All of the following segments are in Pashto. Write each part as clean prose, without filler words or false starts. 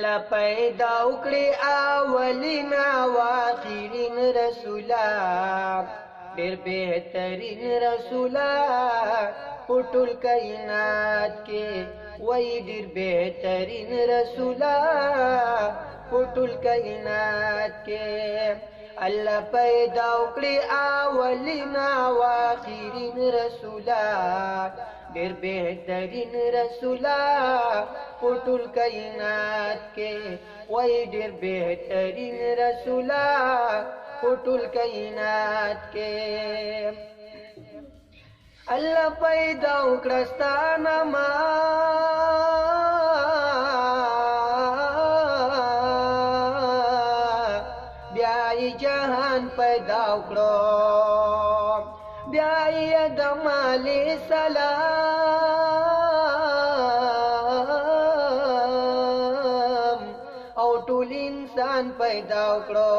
الله پیدا وکړي اولین او آخرین رسولا ډېر بهترین رسولا په ټول کائنات کې وای ډېر بهترین رسولا په ټول کائنات کې الله پیدا وکړي اولین او آخرین رسولا ډېر بهترین رسولا په ټول کائنات کې وای ډېر بهترین رسولا په ټول کائنات کې الله پیدا وکړه ستا نامه بیا یې جهان پیدا وکړو بیا یې آدم علیه السلام او ټول انسان پیدا وکړو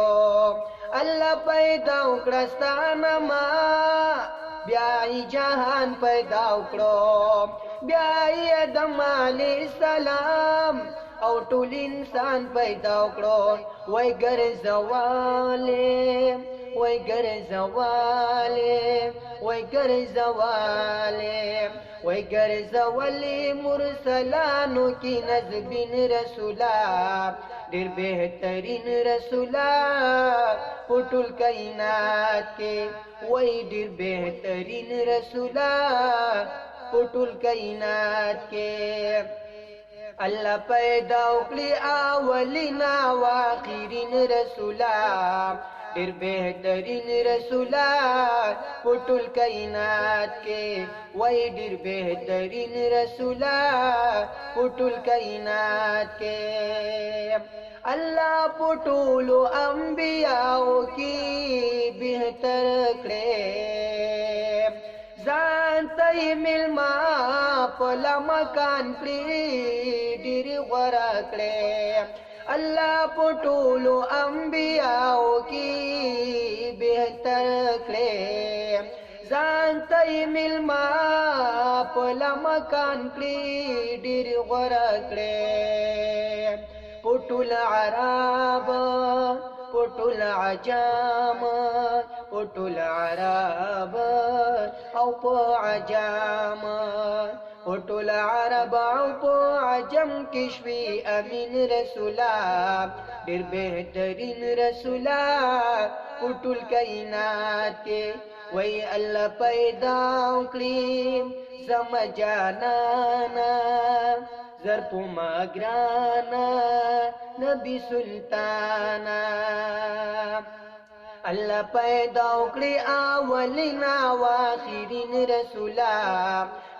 الله پیدا وکړه ستا نامه بیا یې جهان پیدا وکړو بیا یې آدم علیه السلام او ټول انسان پیدا وکړو وای ګرځواله وای ګرځواله وای ګرځواله وای ګرځولې مرسلانو کې نذبین رسولا ډېر بهترین رسولا په ټول کائنات کې وای ډېر بهترین رسولا په ټول کائنات کې الله پیدا وکړي اولین او آخرین رسولا ډېر بهترین رسولا په ټول کائنات کې وای ډېر بهترین رسولا په ټول کائنات کې الله په ټولو انبیاءو کې بهتر کړي ځان ته ملما په لمکان کړي ډېر غوړه کړي الله په ټولو انبیاءو کې بهتر کړي ځان ته ملما په لمکان کړي ډېر غوړه کړي په ټول عرب په ټول عجم په ټول عرب او په عجم په ټول عرب او په عجم کې شوي امین رسولا ډېر بهترین رسولا په ټول کائنات کې وای الله پیدا وکړي زما جانانا زر په ما ګرانا نبی سلطانا الله پیدا وکړي اولین او آخرین رسولا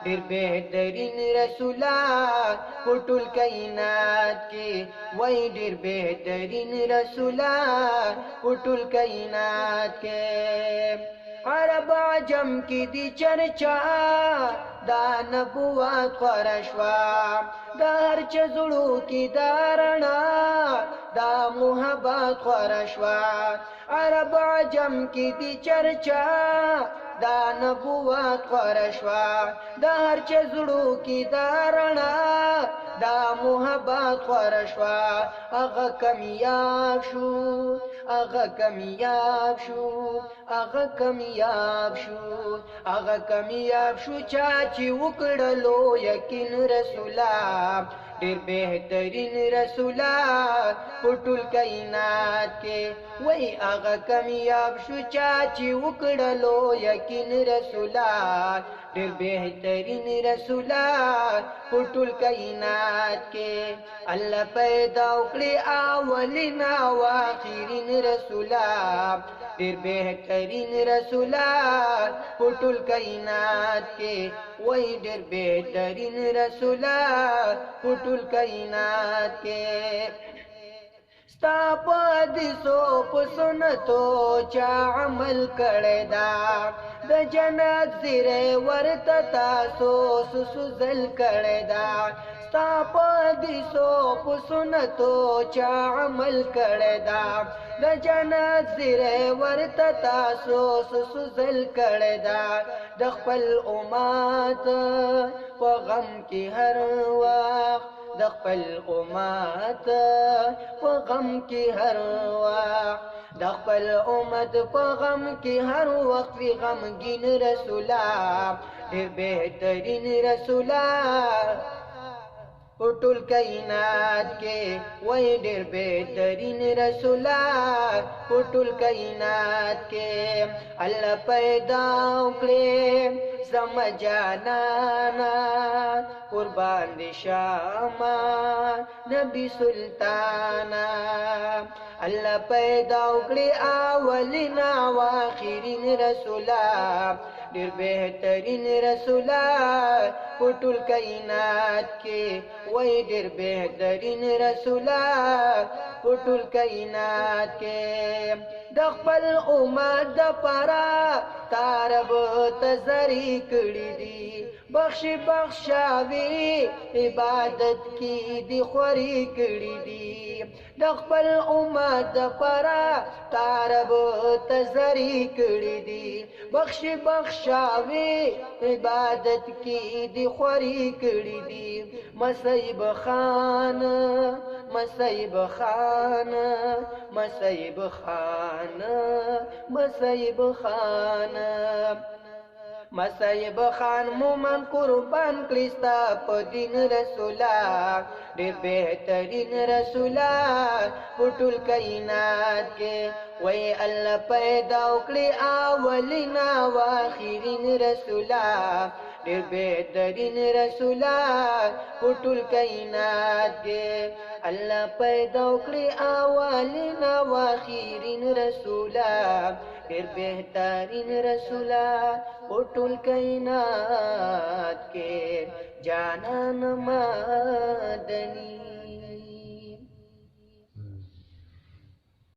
ډېر بهترین رسولا په ټول کائنات کې وای ډېر بهترین رسولا په ټول کائنات کې عرب عجم کی دی چرچا دا نبوت خورشوا دا هر چزړو کی دارنا دا محبت خورشوا عرب عجم کی دی چرچا دا نبوت خورشوا دا هر چزړو کی دارنا دا محبت خورشوا هغه کمیاب شو هغه کمیاب شو هغه کمیاب شو هغه کمیاب شو چا چې وکړلو یقین رسولا ډېر بهترین رسولا په ټول کائنات کې وای هغه کمیاب شو چا چې وکړلو یقین رسولا ډېر بهترین رسولا په ټول کائنات کې الله پیدا وکړي اولین او آخرین رسولا ډېر بهترین رسولا په ټول کائنات کې وای ډېر بهترین رسولا په ټول کائنات کې ستا په حدیثو په سنتو چا عمل کړی دا د جنت زیری ورته تاسو سوزل کړی دا ستا په حدیثو په سنتو چا عمل کړی دا د جنت زیری ورته تاسو سوزل کړی دا د خپل امت په غم کې هر وخت د خپل امت په غم کې هر وخت د خپل امت په غم کې هر وخت وی غمگین رسولا ډېر بهترین رسولا ټول کائنات کې وای ډېر بهترین رسولا ټول کائنات کې الله پیدا کړې زم جانانا قربان دي شاما نبی سلطانا الله پیدا کړې اولنا واخرین رسولا ډېر بهترین رسولا ټول کائنات کې وای ډېر بهترین رسولا ټول کائنات کې د خپل امت د پاره تارب تزری کړی دی بخش بخشاوی عبادت کی دی خوري کړی دی د خپل امت د پاره تارب تزری کړی دی بخش بخشاوی عبادت کی دی خوري کړی دی مصیب خان مصیب خان مصیب خان مصیب خان مصیب خان مومن قربان کلیستا په دین رسولا ډېر بهترین رسولا ټول کائنات کې وای الله پیدا وکړي اولنا واخرین رسولا ډېر بهترین رسولا ټول کائنات کې الله پیدا وکړي اولنا واخرین رسولا ډېر بهترین رسولا ټول کائنات کې جانان مدني